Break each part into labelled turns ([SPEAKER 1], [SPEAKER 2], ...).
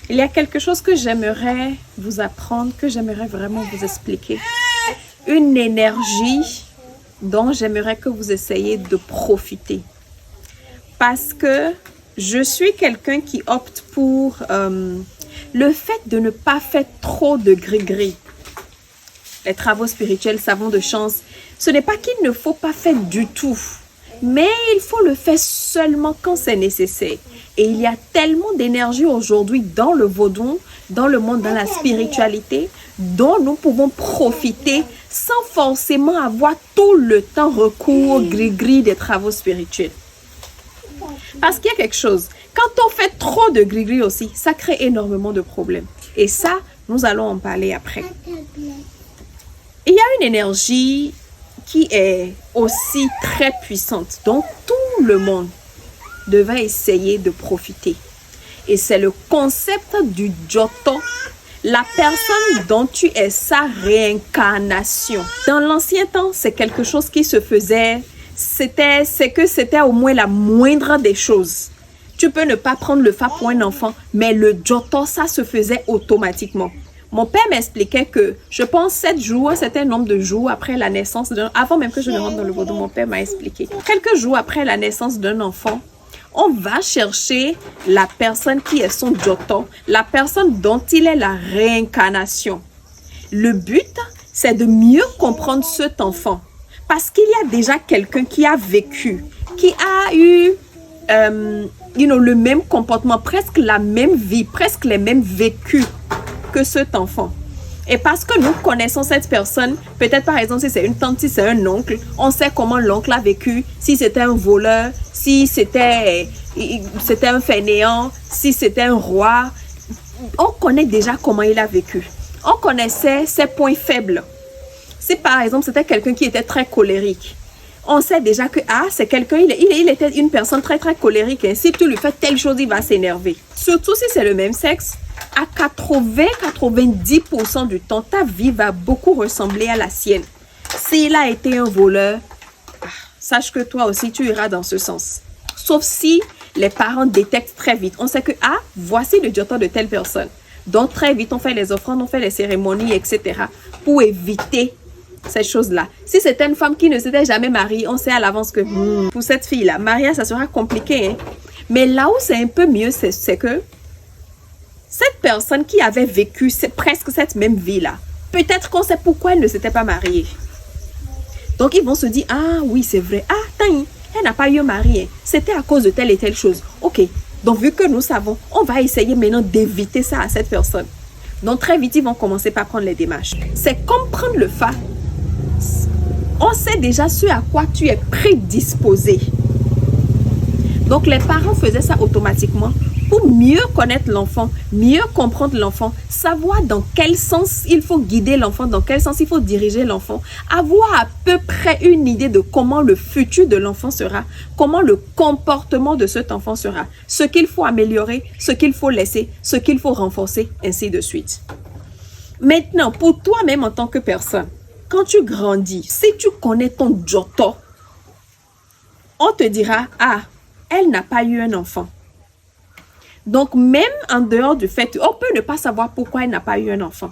[SPEAKER 1] Il y a quelque chose que j'aimerais vous apprendre, que j'aimerais vraiment vous expliquer. Une énergie dont j'aimerais que vous essayiez de profiter. Parce que je suis quelqu'un qui opte pour le fait de ne pas faire trop de gris-gris. Les travaux spirituels, savons de chance, ce n'est pas qu'il ne faut pas faire du tout, mais il faut le faire seulement quand c'est nécessaire. Et il y a tellement d'énergie aujourd'hui dans le vaudou, dans le monde, dans la spiritualité, dont nous pouvons profiter sans forcément avoir tout le temps recours au gris-gris des travaux spirituels. Parce qu'il y a quelque chose, quand on fait trop de gris-gris aussi, ça crée énormément de problèmes. Et ça, nous allons en parler après. Il y a une énergie qui est aussi très puissante, dont tout le monde devait essayer de profiter. Et c'est le concept du Joto, la personne dont tu es sa réincarnation. Dans l'ancien temps, c'est quelque chose qui se faisait, c'était au moins la moindre des choses. Tu peux ne pas prendre le fa pour un enfant, mais le Joto, ça se faisait automatiquement. Mon père m'expliquait que, je pense, 7 jours, c'était un nombre de jours après la naissance d'un... Avant même que je ne rentre dans le vaudou, mon père m'a expliqué. Quelques jours après la naissance d'un enfant, on va chercher la personne qui est son Joto, la personne dont il est la réincarnation. Le but, c'est de mieux comprendre cet enfant. Parce qu'il y a déjà quelqu'un qui a vécu, qui a eu le même comportement, presque la même vie, presque les mêmes vécus que cet enfant. Et parce que nous connaissons cette personne, peut-être par exemple si c'est une tante, si c'est un oncle, on sait comment l'oncle a vécu, si c'était un voleur, si c'était un fainéant, si c'était un roi. On connaît déjà comment il a vécu. On connaissait ses points faibles. Si par exemple c'était quelqu'un qui était très colérique, on sait déjà que c'est quelqu'un, il était une personne très très colérique. Et si tu lui fais telle chose, il va s'énerver. Surtout si c'est le même sexe. À 80-90% du temps, ta vie va beaucoup ressembler à la sienne. S'il a été un voleur, sache que toi aussi, tu iras dans ce sens. Sauf si les parents détectent très vite. On sait que, voici le Joto de telle personne. Donc, très vite, on fait les offrandes, on fait les cérémonies, etc. pour éviter ces choses-là. Si c'était une femme qui ne s'était jamais mariée, on sait à l'avance que pour cette fille-là, mariage, ça sera compliqué. Hein? Mais là où c'est un peu mieux, c'est que cette personne qui avait vécu presque cette même vie-là, peut-être qu'on sait pourquoi elle ne s'était pas mariée. Donc, ils vont se dire, oui, c'est vrai. Elle n'a pas eu un mari. C'était à cause de telle et telle chose. Ok, donc vu que nous savons, on va essayer maintenant d'éviter ça à cette personne. Donc, très vite, ils vont commencer par prendre les démarches. C'est comme prendre le fa. On sait déjà ce à quoi tu es prédisposé. Donc, les parents faisaient ça automatiquement pour mieux connaître l'enfant, mieux comprendre l'enfant, savoir dans quel sens il faut guider l'enfant, dans quel sens il faut diriger l'enfant, avoir à peu près une idée de comment le futur de l'enfant sera, comment le comportement de cet enfant sera, ce qu'il faut améliorer, ce qu'il faut laisser, ce qu'il faut renforcer, ainsi de suite. Maintenant, pour toi-même en tant que personne, quand tu grandis, si tu connais ton Joto, on te dira, elle n'a pas eu un enfant. Donc, même en dehors du fait, on peut ne pas savoir pourquoi elle n'a pas eu un enfant.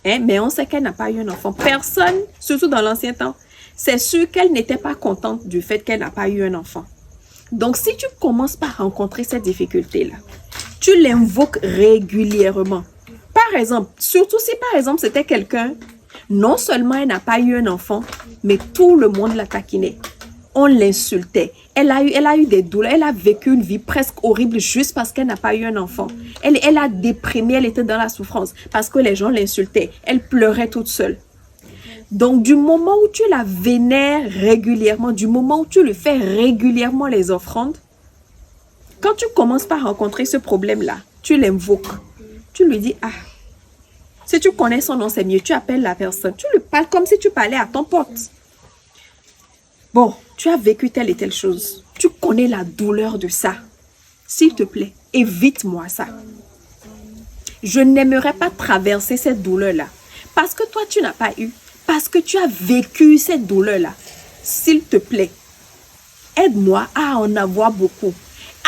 [SPEAKER 1] Mais on sait qu'elle n'a pas eu un enfant. Personne, surtout dans l'ancien temps, c'est sûr qu'elle n'était pas contente du fait qu'elle n'a pas eu un enfant. Donc, si tu commences par rencontrer cette difficulté-là, tu l'invoques régulièrement. Par exemple, surtout si par exemple c'était quelqu'un, non seulement elle n'a pas eu un enfant, mais tout le monde la taquinait. On l'insultait. Elle a eu des douleurs. Elle a vécu une vie presque horrible juste parce qu'elle n'a pas eu un enfant. Elle a déprimé. Elle était dans la souffrance parce que les gens l'insultaient. Elle pleurait toute seule. Donc, du moment où tu la vénères régulièrement, du moment où tu lui fais régulièrement les offrandes, quand tu commences par rencontrer ce problème-là, tu l'invoques. Tu lui dis, si tu connais son nom, c'est mieux. Tu appelles la personne. Tu lui parles comme si tu parlais à ton pote. Bon, tu as vécu telle et telle chose. Tu connais la douleur de ça. S'il te plaît, évite-moi ça. Je n'aimerais pas traverser cette douleur-là. Parce que toi, tu n'as pas eu. Parce que tu as vécu cette douleur-là. S'il te plaît, aide-moi à en avoir beaucoup.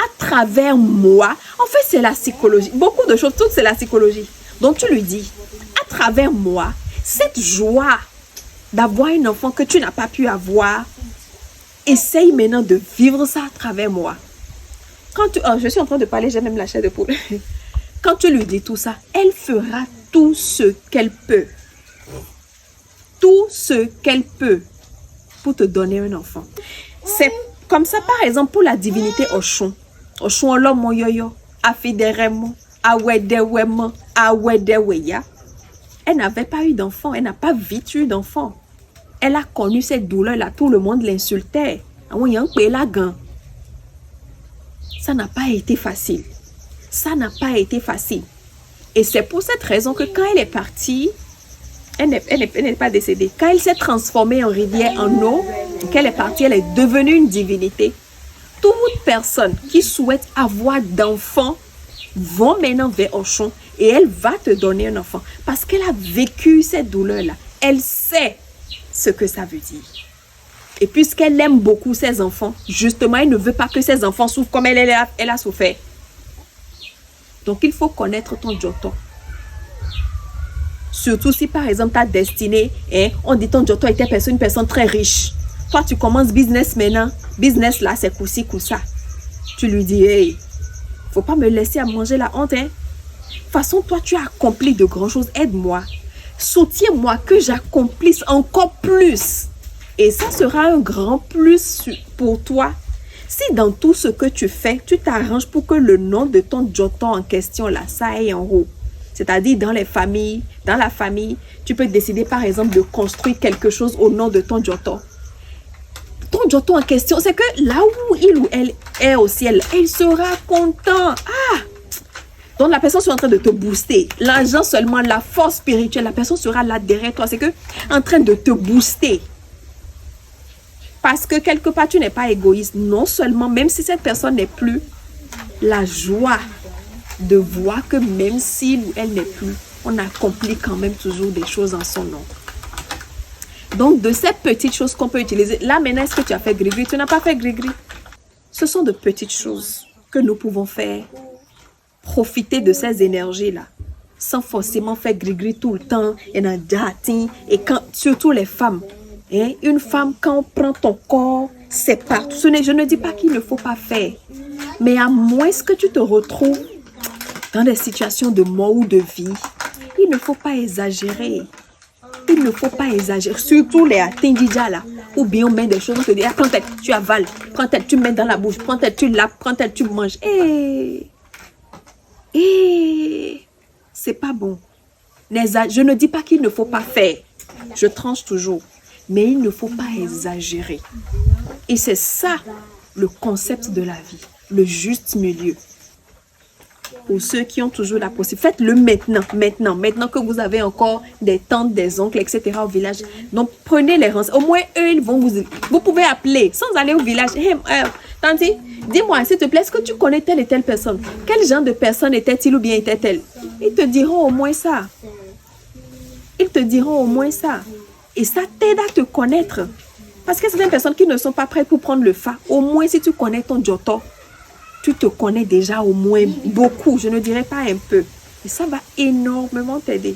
[SPEAKER 1] à travers moi, en fait, c'est la psychologie. Beaucoup de choses, tout c'est la psychologie. Donc, tu lui dis, à travers moi, cette joie d'avoir un enfant que tu n'as pas pu avoir, essaye maintenant de vivre ça à travers moi. Quand tu, je suis en train de parler, j'ai même la chair de poule. Quand tu lui dis tout ça, elle fera tout ce qu'elle peut. Tout ce qu'elle peut pour te donner un enfant. C'est comme ça, par exemple, pour la divinité Oshun. Oshun l'homme yoyo, afidérement, awedewemo, awedeweya. Elle n'avait pas eu d'enfant, elle n'a pas vite eu d'enfant. Elle a connu cette douleur-là, tout le monde l'insultait. Ça n'a pas été facile. Ça n'a pas été facile. Et c'est pour cette raison que quand elle est partie, elle n'est pas décédée. Quand elle s'est transformée en rivière, en eau, qu'elle est partie, elle est devenue une divinité. Toute personne qui souhaite avoir d'enfants vont maintenant vers Oshun et elle va te donner un enfant. Parce qu'elle a vécu cette douleur-là. Elle sait ce que ça veut dire. Et puisqu'elle aime beaucoup ses enfants, justement, elle ne veut pas que ses enfants souffrent comme elle a souffert. Donc, il faut connaître ton Joto. Surtout si, par exemple, ta destinée, on dit ton Joto était une personne très riche. Toi, tu commences business maintenant. Business là, c'est coussi, coussa. Tu lui dis, hey, faut pas me laisser à manger la honte. De toute façon, toi, tu as accompli de grandes choses. Aide-moi. Soutiens-moi que j'accomplisse encore plus. Et ça sera un grand plus pour toi. Si dans tout ce que tu fais, tu t'arranges pour que le nom de ton Joto en question, là, ça aille en haut. C'est-à-dire dans la famille, tu peux décider par exemple de construire quelque chose au nom de ton Joto. Ton Joto en question, c'est que là où il ou elle est au ciel, elle sera content. Ah! Donc la personne sera en train de te booster. L'argent seulement, la force spirituelle, la personne sera là derrière toi. C'est que en train de te booster. Parce que quelque part, tu n'es pas égoïste. Non seulement, même si cette personne n'est plus, la joie de voir que même s'il ou elle n'est plus, on accomplit quand même toujours des choses en son nom. Donc, de ces petites choses qu'on peut utiliser. Là, maintenant, est-ce que tu as fait gris-gris? Tu n'as pas fait gris-gris. Ce sont de petites choses que nous pouvons faire. Profiter de ces énergies-là. Sans forcément faire gris-gris tout le temps. Et quand, surtout les femmes. Une femme, quand on prend ton corps, c'est partout. Je ne dis pas qu'il ne faut pas faire. Mais à moins que tu te retrouves dans des situations de mort ou de vie, il ne faut pas exagérer. Il ne faut pas exagérer. Surtout les attendidjas là. Ou bien on met des choses, on te dit, prends tête, tu avales. Prends tête, tu mets dans la bouche. Prends tête, tu laves. Prends tête, tu manges. C'est pas bon. Je ne dis pas qu'il ne faut pas faire. Je tranche toujours. Mais il ne faut pas exagérer. Et c'est ça le concept de la vie. Le juste milieu. Pour ceux qui ont toujours la possibilité, faites-le maintenant que vous avez encore des tantes, des oncles, etc. au village. Donc, prenez les renseignements. Au moins, eux, ils vont vous pouvez appeler sans aller au village. Hey, tante, dis-moi, s'il te plaît, est-ce que tu connais telle et telle personne? Quel genre de personne était-il ou bien était-elle? Ils te diront au moins ça. Ils te diront au moins ça. Et ça t'aide à te connaître. Parce que certaines personnes qui ne sont pas prêtes pour prendre le fa, au moins si tu connais ton Joto, tu te connais déjà au moins beaucoup, je ne dirais pas un peu. Et ça va énormément t'aider.